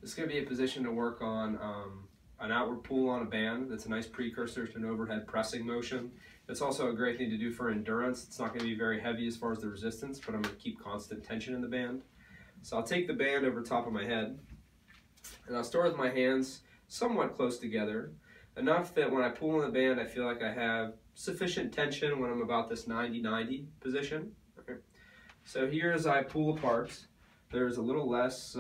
This is going to be a position to work on an outward pull on a band. That's a nice precursor to an overhead pressing motion. It's also a great thing to do for endurance. It's not going to be very heavy as far as the resistance, but I'm going to keep constant tension in the band. So I'll take the band over top of my head, and I'll start with my hands somewhat close together, enough that when I pull on the band, I feel like I have sufficient tension when I'm about this 90-90 position. Okay. So here as I pull apart, there's a little less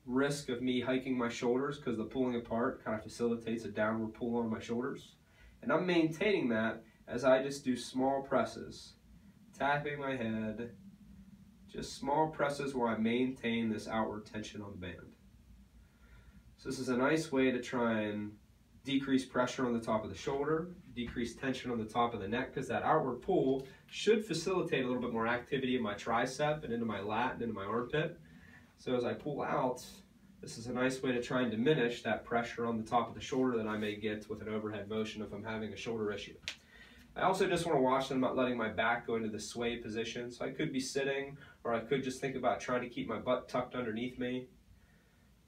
risk of me hiking my shoulders because the pulling apart kind of facilitates a downward pull on my shoulders. And I'm maintaining that as I just do small presses, tapping my head, just small presses where I maintain this outward tension on the band. So this is a nice way to try and decrease pressure on the top of the shoulder, decrease tension on the top of the neck, because that outward pull should facilitate a little bit more activity in my tricep and into my lat and into my armpit. So as I pull out, this is a nice way to try and diminish that pressure on the top of the shoulder that I may get with an overhead motion if I'm having a shoulder issue. I also just want to watch that I'm not letting my back go into the sway position. So I could be sitting, or I could just think about trying to keep my butt tucked underneath me.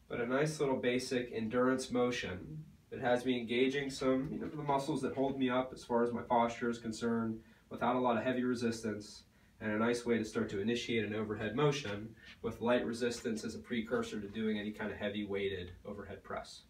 But a nice little basic endurance motion that has me engaging some, the muscles that hold me up as far as my posture is concerned without a lot of heavy resistance, and a nice way to start to initiate an overhead motion with light resistance as a precursor to doing any kind of heavy weighted overhead press.